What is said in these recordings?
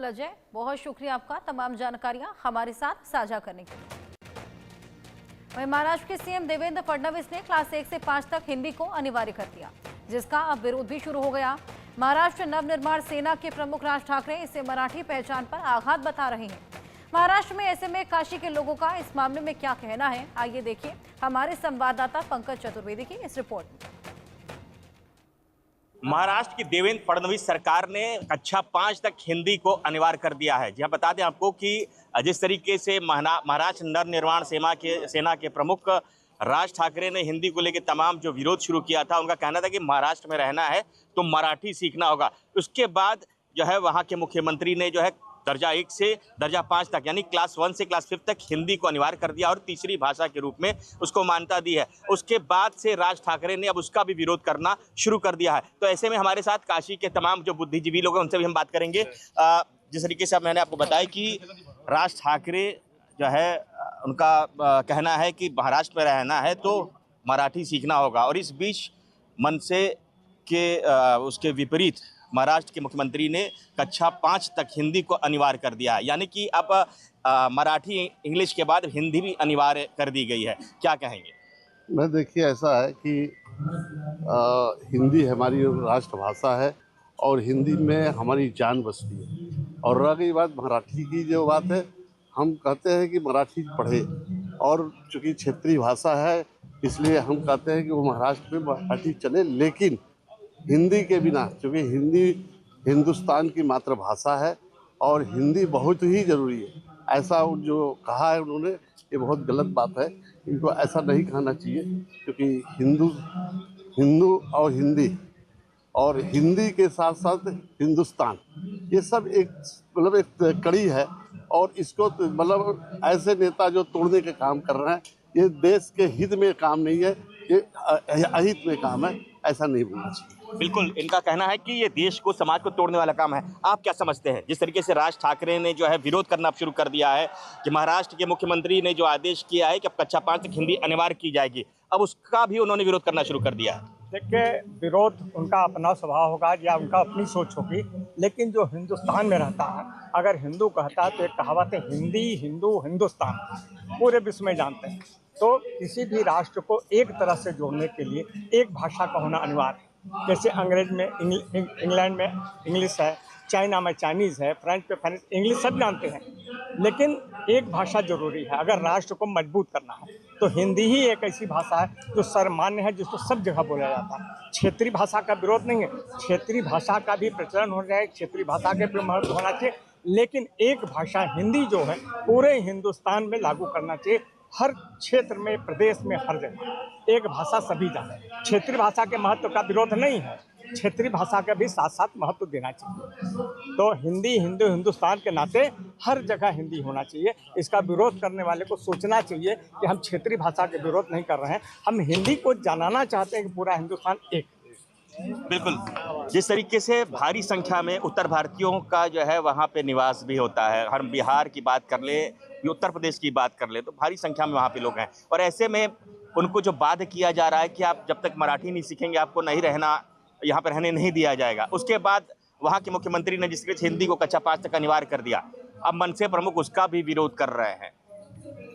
अजय, बहुत शुक्रिया आपका तमाम जानकारियां हमारे साथ साझा करने के लिए। वहीं महाराष्ट्र के सीएम देवेंद्र फडणवीस ने क्लास 1 से 5 तक हिंदी को अनिवार्य कर दिया, जिसका अब विरोध भी शुरू हो गया। महाराष्ट्र नवनिर्माण सेना के प्रमुख राज ठाकरे इसे मराठी पहचान पर आघात बता रहे हैं। महाराष्ट्र में ऐसे में काशी के लोगों का इस मामले में क्या कहना है, आइए देखिए हमारे संवाददाता पंकज चतुर्वेदी की इस रिपोर्ट में। महाराष्ट्र की देवेंद्र फडणवीस सरकार ने कक्षा 5 तक हिंदी को अनिवार्य कर दिया है। जी हाँ, बता दें आपको कि जिस तरीके से महाराष्ट्र नवनिर्माण सेना के प्रमुख राज ठाकरे ने हिंदी को लेकर तमाम जो विरोध शुरू किया था, उनका कहना था कि महाराष्ट्र में रहना है तो मराठी सीखना होगा। उसके बाद जो है वहाँ के मुख्यमंत्री ने जो है दर्जा 1 से दर्जा 5 तक यानी क्लास 1 से क्लास 5 तक हिंदी को अनिवार्य कर दिया और तीसरी भाषा के रूप में उसको मान्यता दी है। उसके बाद से राज ठाकरे ने अब उसका भी विरोध करना शुरू कर दिया है। तो ऐसे में हमारे साथ काशी के तमाम जो बुद्धिजीवी लोग हैं उनसे भी हम बात करेंगे। जिस तरीके से अब मैंने आपको बताया कि राज ठाकरे जो है उनका कहना है कि महाराष्ट्र में रहना है तो मराठी सीखना होगा, और इस बीच मनसे के उसके विपरीत महाराष्ट्र के मुख्यमंत्री ने कक्षा 5 तक हिंदी को अनिवार्य कर दिया है, यानी कि अब मराठी इंग्लिश के बाद हिंदी भी अनिवार्य कर दी गई है। क्या कहेंगे? मैं देखिए ऐसा है कि हिंदी हमारी राष्ट्रभाषा है और हिंदी में हमारी जान बसती है। और रह गई बात मराठी की, जो बात है हम कहते हैं कि मराठी पढ़े, और चूँकि क्षेत्रीय भाषा है इसलिए हम कहते हैं कि वो महाराष्ट्र में मराठी चले, लेकिन हिंदी के बिना, क्योंकि हिंदी हिंदुस्तान की मातृभाषा है और हिंदी बहुत ही ज़रूरी है। ऐसा जो कहा है उन्होंने ये बहुत गलत बात है, इनको ऐसा नहीं कहना चाहिए, क्योंकि हिंदू और हिंदी के साथ साथ हिंदुस्तान, ये सब एक मतलब एक कड़ी है। और इसको मतलब ऐसे नेता जो तोड़ने के काम कर रहे हैं, ये देश के हित में काम नहीं है, ये अहित में काम है, ऐसा नहीं बोलना चाहिए। बिल्कुल, इनका कहना है कि ये देश को, समाज को तोड़ने वाला काम है। आप क्या समझते हैं? जिस तरीके से राज ठाकरे ने जो है विरोध करना शुरू कर दिया है कि महाराष्ट्र के मुख्यमंत्री ने जो आदेश किया है कि अब कक्षा 5 तक हिंदी अनिवार्य की जाएगी, अब उसका भी उन्होंने विरोध करना शुरू कर दिया है। देखिए, विरोध उनका अपना स्वभाव होगा या उनका अपनी सोच होगी, लेकिन जो हिंदुस्तान में रहता है, अगर हिंदू कहता है तो एक कहावत है, हिंदी हिंदू हिंदुस्तान, पूरे विश्व में जानते हैं। तो किसी भी राष्ट्र को एक तरह से जोड़ने के लिए एक भाषा का होना अनिवार्य है। जैसे अंग्रेज में इंग्लैंड में इंग्लिश है, चाइना में चाइनीज़ है, फ्रेंच में फ्रेंच, इंग्लिश सब जानते हैं, लेकिन एक भाषा जरूरी है। अगर राष्ट्र को मजबूत करना है तो हिंदी ही एक ऐसी भाषा है जो सर्वमान्य है, जिसको सब जगह बोला जाता है। क्षेत्रीय भाषा का विरोध नहीं है, क्षेत्रीय भाषा का भी प्रचलन हो जाए, क्षेत्रीय भाषा के भी महत्व होना चाहिए, लेकिन एक भाषा हिंदी जो है पूरे हिंदुस्तान में लागू करना चाहिए, हर क्षेत्र में, प्रदेश में, हर जगह एक भाषा सभी जाने। क्षेत्रीय भाषा के महत्व का विरोध नहीं है, क्षेत्रीय भाषा का भी साथ साथ महत्व देना चाहिए। तो हिंदी हिंदू हिंदुस्तान के नाते हर जगह हिंदी होना चाहिए। इसका विरोध करने वाले को सोचना चाहिए कि हम क्षेत्रीय भाषा के विरोध नहीं कर रहे हैं, हम हिंदी को जानना चाहते हैं कि पूरा हिंदुस्तान एक। बिल्कुल, जिस तरीके से भारी संख्या में उत्तर भारतीयों का जो है वहाँ पे निवास भी होता है, हम बिहार की बात कर ले, उत्तर प्रदेश की बात कर ले, तो भारी संख्या में वहाँ पे लोग हैं, और ऐसे में उनको जो बाध्य किया जा रहा है कि आप जब तक मराठी नहीं सीखेंगे आपको नहीं रहना, यहाँ पर रहने नहीं दिया जाएगा। उसके बाद वहाँ के मुख्यमंत्री ने जिस तरीके से हिंदी को कक्षा 5 तक अनिवार्य कर दिया, अब मनसे प्रमुख उसका भी विरोध कर रहे हैं।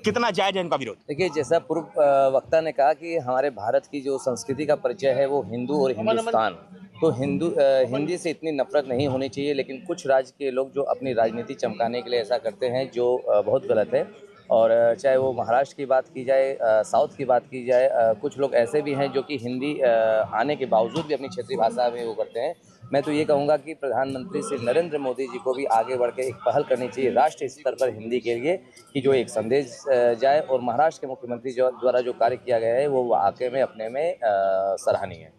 कितना जायज है इनका विरोध? देखिए, जैसा पूर्व वक्ता ने कहा कि हमारे भारत की जो संस्कृति का परिचय है वो हिंदू और हिंदुस्तान, तो हिंदी से इतनी नफरत नहीं होनी चाहिए, लेकिन कुछ राज्य के लोग जो अपनी राजनीति चमकाने के लिए ऐसा करते हैं, जो बहुत गलत है। और चाहे वो महाराष्ट्र की बात की जाए, साउथ की बात की जाए, कुछ लोग ऐसे भी हैं जो कि हिंदी आने के बावजूद भी अपनी क्षेत्रीय भाषा में वो करते हैं। मैं तो ये कहूँगा कि प्रधानमंत्री श्री नरेंद्र मोदी जी को भी आगे बढ़ के एक पहल करनी चाहिए राष्ट्रीय स्तर पर हिंदी के लिए, कि जो एक संदेश जाए, और महाराष्ट्र के मुख्यमंत्री द्वारा जो कार्य किया गया है वो वाकई में अपने में सराहनीय है।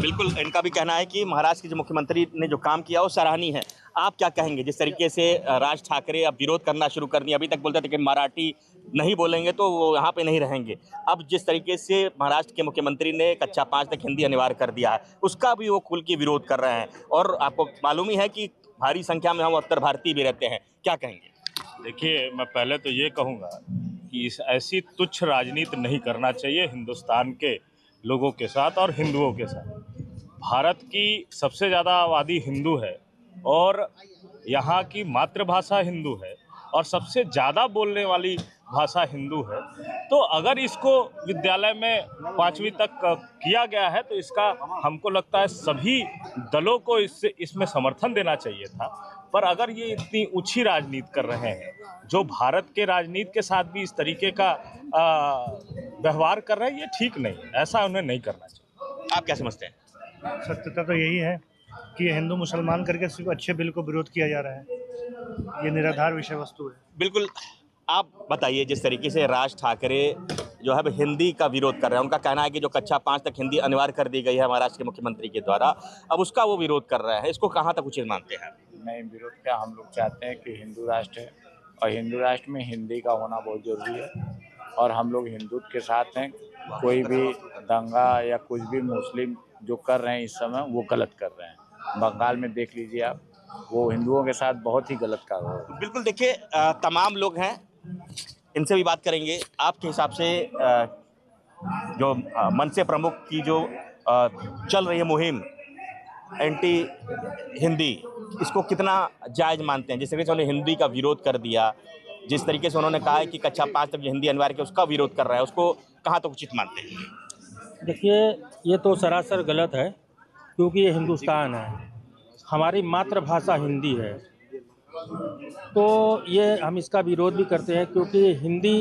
बिल्कुल, इनका भी कहना है कि महाराष्ट्र के जो मुख्यमंत्री ने जो काम किया वो सराहनीय है। आप क्या कहेंगे? जिस तरीके से राज ठाकरे अब विरोध करना शुरू कर दिया, अभी तक बोलते थे कि मराठी नहीं बोलेंगे तो वो यहाँ पे नहीं रहेंगे, अब जिस तरीके से महाराष्ट्र के मुख्यमंत्री ने कक्षा 5 तक हिंदी अनिवार्य कर दिया है, उसका भी वो खुल के विरोध कर रहे हैं, और आपको मालूम ही है कि भारी संख्या में हम उत्तर भारतीय भी रहते हैं। क्या कहेंगे? देखिए, मैं पहले तो ये कहूँगा कि इस ऐसी तुच्छ राजनीति नहीं करना चाहिए हिंदुस्तान के लोगों के साथ और हिंदुओं के साथ। भारत की सबसे ज़्यादा आबादी हिंदू है, और यहाँ की मातृभाषा हिंदू है और सबसे ज़्यादा बोलने वाली भाषा हिंदू है, तो अगर इसको विद्यालय में 5वीं तक किया गया है तो इसका हमको लगता है सभी दलों को इसमें समर्थन देना चाहिए था। पर अगर ये इतनी ऊंची राजनीति कर रहे हैं, जो भारत के राजनीति के साथ भी इस तरीके का व्यवहार कर रहे हैं, ये ठीक नहीं है, ऐसा उन्हें नहीं करना चाहिए। आप क्या समझते हैं? सत्यता तो यही है कि ये हिंदू मुसलमान करके सिर्फ अच्छे बिल को विरोध किया जा रहा है। ये निराधार विषय वस्तु है। बिल्कुल। आप बताइए, जिस तरीके से राज ठाकरे जो है हिंदी का विरोध कर रहे हैं, उनका कहना है कि जो कक्षा 5 तक हिंदी अनिवार्य कर दी गई है महाराष्ट्र के मुख्यमंत्री के द्वारा, अब उसका वो विरोध कर रहे हैं, इसको कहाँ तक उचित मानते हैं? नहीं, विरोध क्या, हम लोग चाहते हैं कि हिंदू राष्ट्र है और हिंदू राष्ट्र में हिंदी का होना बहुत जरूरी है और हम लोग हिंदुत्व के साथ हैं। कोई भी दंगा या कुछ भी मुस्लिम जो कर रहे हैं इस समय, वो गलत कर रहे हैं। बंगाल में देख लीजिए आप, वो हिंदुओं के साथ बहुत ही गलत कर रहे हैं। बिल्कुल। देखिए, तमाम लोग हैं, इनसे भी बात करेंगे। आपके हिसाब से जो मनसे प्रमुख की जो चल रही है मुहिम एंटी हिंदी, इसको कितना जायज़ मानते हैं? जिस तरीके से उन्होंने हिंदी का विरोध कर दिया, जिस तरीके से उन्होंने कहा है कि कक्षा 5 तक जो हिंदी अनिवार्य है उसका विरोध कर रहा है, उसको कहाँ तक उचित मानते हैं? देखिए, ये तो सरासर गलत है, क्योंकि ये हिंदुस्तान है, हमारी मातृभाषा हिंदी है। तो ये हम इसका विरोध भी करते हैं, क्योंकि हिंदी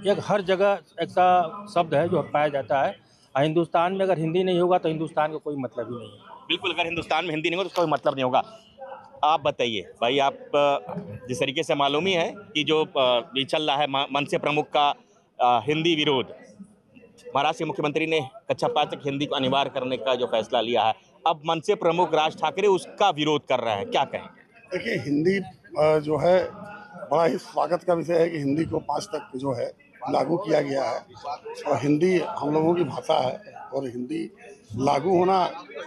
एक हर जगह ऐसा शब्द है जो पाया जाता है। हिंदुस्तान में अगर हिंदी नहीं होगा तो हिंदुस्तान का कोई मतलब ही नहीं है। बिल्कुल, अगर हिंदुस्तान में हिंदी नहीं हो तो उसका कोई मतलब नहीं होगा। आप बताइए भाई, आप जिस तरीके से मालूम ही है कि जो ये चल रहा है मनसे प्रमुख का हिंदी विरोध, महाराष्ट्र के मुख्यमंत्री ने कक्षा 5 तक हिंदी को अनिवार्य करने का जो फैसला लिया है, अब मनसे प्रमुख राज ठाकरे उसका विरोध कर रहे हैं, क्या कहेंगे? देखिए, हिंदी जो है बड़ा ही स्वागत का विषय है कि हिंदी को 5 तक जो है लागू किया गया है और हिंदी हम लोगों की भाषा है और हिंदी लागू होना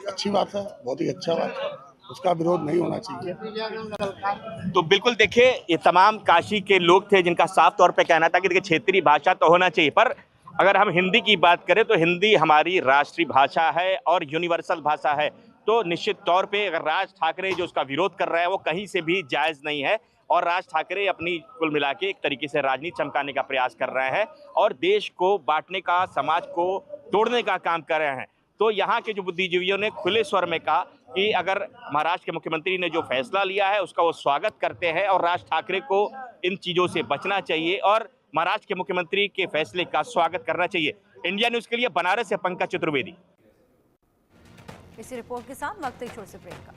अच्छी बात है, बहुत ही अच्छा बात है, उसका विरोध नहीं होना चाहिए। तो बिल्कुल, देखिए, ये तमाम काशी के लोग थे जिनका साफ तौर पे कहना था कि देखिए क्षेत्रीय भाषा तो होना चाहिए, पर अगर हम हिंदी की बात करें तो हिंदी हमारी राष्ट्रीय भाषा है और यूनिवर्सल भाषा है। तो निश्चित तौर पे अगर राज ठाकरे जो उसका विरोध कर रहे हैं वो कहीं से भी जायज़ नहीं है और राज ठाकरे अपनी कुल मिला के एक तरीके से राजनीति चमकाने का प्रयास कर रहे हैं और देश को बांटने का, समाज को तोड़ने का काम कर रहे हैं। तो यहाँ के जो बुद्धिजीवियों ने खुले स्वर में कहा कि अगर महाराष्ट्र के मुख्यमंत्री ने जो फैसला लिया है उसका वो स्वागत करते हैं और राज ठाकरे को इन चीज़ों से बचना चाहिए और महाराष्ट्र के मुख्यमंत्री के फैसले का स्वागत करना चाहिए। इंडिया न्यूज़ के लिए बनारस से पंकज चतुर्वेदी। इसी रिपोर्ट के साथ वक्त एक छोटे से ब्रेक का।